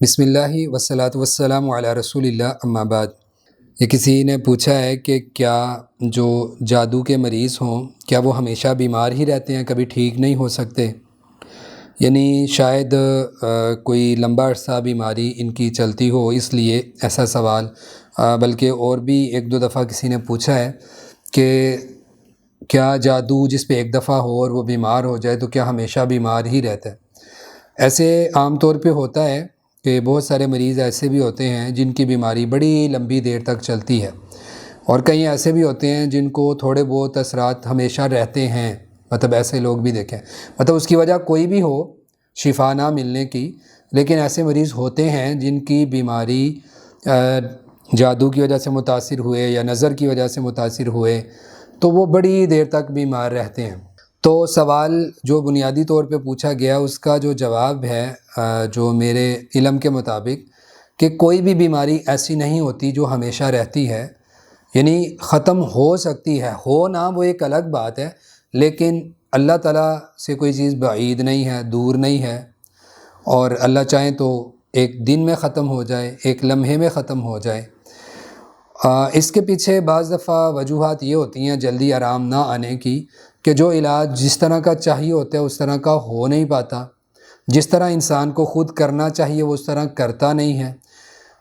بسم اللہ والصلاۃ والسلام علی رسول اللہ اما بعد۔ یہ کسی نے پوچھا ہے کہ کیا جو جادو کے مریض ہوں کیا وہ ہمیشہ بیمار ہی رہتے ہیں، کبھی ٹھیک نہیں ہو سکتے؟ یعنی شاید کوئی لمبا عرصہ بیماری ان کی چلتی ہو، اس لیے ایسا سوال، بلکہ اور بھی ایک دو دفعہ کسی نے پوچھا ہے کہ کیا جادو جس پہ ایک دفعہ ہو اور وہ بیمار ہو جائے تو کیا ہمیشہ بیمار ہی رہتا ہے؟ ایسے عام طور پہ ہوتا ہے کہ بہت سارے مریض ایسے بھی ہوتے ہیں جن کی بیماری بڑی لمبی دیر تک چلتی ہے، اور کئی ایسے بھی ہوتے ہیں جن کو تھوڑے بہت اثرات ہمیشہ رہتے ہیں۔ مطلب ایسے لوگ بھی دیکھیں، مطلب اس کی وجہ کوئی بھی ہو، شفا نہ ملنے کی، لیکن ایسے مریض ہوتے ہیں جن کی بیماری جادو کی وجہ سے متاثر ہوئے یا نظر کی وجہ سے متاثر ہوئے تو وہ بڑی دیر تک بیمار رہتے ہیں۔ تو سوال جو بنیادی طور پہ پوچھا گیا اس کا جو جواب ہے جو میرے علم کے مطابق کہ کوئی بھی بیماری ایسی نہیں ہوتی جو ہمیشہ رہتی ہے، یعنی ختم ہو سکتی ہے، ہو نہ وہ ایک الگ بات ہے، لیکن اللہ تعالیٰ سے کوئی چیز بعید نہیں ہے، دور نہیں ہے، اور اللہ چاہیں تو ایک دن میں ختم ہو جائے، ایک لمحے میں ختم ہو جائے۔ اس کے پیچھے بعض دفعہ وجوہات یہ ہوتی ہیں جلدی آرام نہ آنے کی کہ جو علاج جس طرح کا چاہیے ہوتا ہے اس طرح کا ہو نہیں پاتا، جس طرح انسان کو خود کرنا چاہیے وہ اس طرح کرتا نہیں ہے۔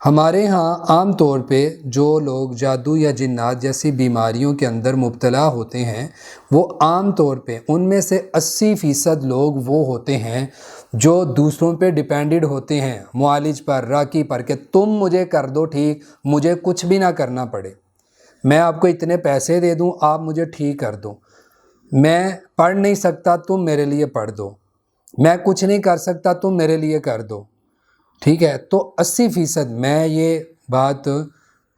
ہمارے ہاں عام طور پہ جو لوگ جادو یا جنات جیسی بیماریوں کے اندر مبتلا ہوتے ہیں وہ عام طور پہ ان میں سے 80% لوگ وہ ہوتے ہیں جو دوسروں پہ ڈیپینڈڈ ہوتے ہیں، معالج پر، راقی پر، کہ تم مجھے کر دو ٹھیک، مجھے کچھ بھی نہ کرنا پڑے، میں آپ کو اتنے پیسے دے دوں آپ مجھے ٹھیک کر دو، میں پڑھ نہیں سکتا تم میرے لیے پڑھ دو، میں کچھ نہیں کر سکتا تم میرے لیے کر دو، ٹھیک ہے؟ تو 80% میں یہ بات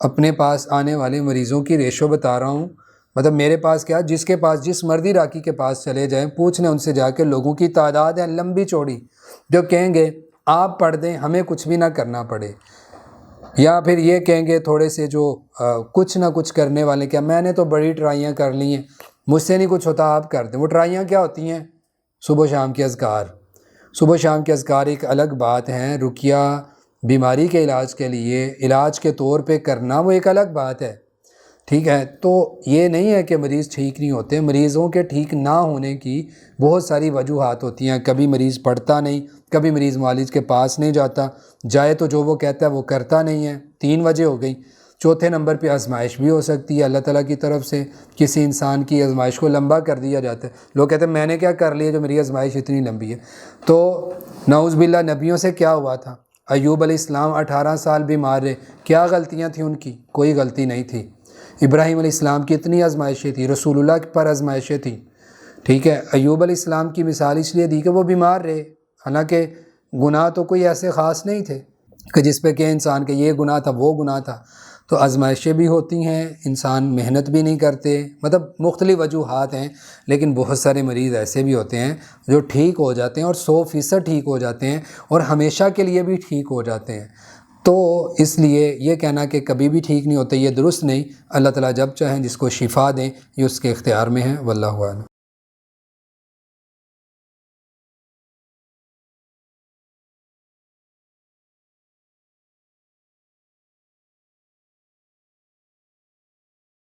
اپنے پاس آنے والے مریضوں کی ریشو بتا رہا ہوں، مطلب میرے پاس کیا، جس کے پاس جس مرضی راقی کے پاس چلے جائیں، پوچھ لیں ان سے جا کے، لوگوں کی تعداد ہے لمبی چوڑی جو کہیں گے آپ پڑھ دیں ہمیں کچھ بھی نہ کرنا پڑے، یا پھر یہ کہیں گے تھوڑے سے جو کچھ نہ کچھ کرنے والے، کیا میں نے تو بڑی ٹرائیاں کر لی ہیں، مجھ سے نہیں کچھ ہوتا آپ کر دیں۔ وہ ٹرائیاں کیا ہوتی ہیں؟ صبح و شام کے اذکار، صبح و شام کے اذکار ایک الگ بات ہیں، رقیہ بیماری کے علاج کے لیے علاج کے طور پہ کرنا وہ ایک الگ بات ہے، ٹھیک ہے؟ تو یہ نہیں ہے کہ مریض ٹھیک نہیں ہوتے، مریضوں کے ٹھیک نہ ہونے کی بہت ساری وجوہات ہوتی ہیں، کبھی مریض پڑھتا نہیں، کبھی مریض معالج کے پاس نہیں جاتا، جائے تو جو وہ کہتا ہے وہ کرتا نہیں ہے، 3 وجہ ہو گئی۔ چوتھے نمبر پہ آزمائش بھی ہو سکتی ہے، اللہ تعالیٰ کی طرف سے کسی انسان کی آزمائش کو لمبا کر دیا جاتا ہے، لوگ کہتے ہیں میں نے کیا کر لیا جو میری آزمائش اتنی لمبی ہے۔ تو نعوذ باللہ نبیوں سے کیا ہوا تھا؟ ایوب علیہ السلام 18 سال بیمار رہے، کیا غلطیاں تھیں ان کی؟ کوئی غلطی نہیں تھی۔ ابراہیم علیہ السلام کی اتنی آزمائشیں تھیں، رسول اللہ پر آزمائشیں تھیں، ٹھیک ہے؟ ایوب علیہ السلام کی مثال اس لیے دی کہ وہ بیمار رہے، حالانکہ گناہ تو کوئی ایسے خاص نہیں تھے کہ جس پہ کہ انسان کے یہ گناہ تھا وہ گناہ تھا۔ تو آزمائشیں بھی ہوتی ہیں، انسان محنت بھی نہیں کرتے، مطلب مختلف وجوہات ہیں، لیکن بہت سارے مریض ایسے بھی ہوتے ہیں جو ٹھیک ہو جاتے ہیں اور 100% ٹھیک ہو جاتے ہیں اور ہمیشہ کے لیے بھی ٹھیک ہو جاتے ہیں۔ تو اس لیے یہ کہنا کہ کبھی بھی ٹھیک نہیں ہوتے یہ درست نہیں، اللہ تعالیٰ جب چاہیں جس کو شفا دیں، یہ اس کے اختیار میں ہے، واللہ اعلم۔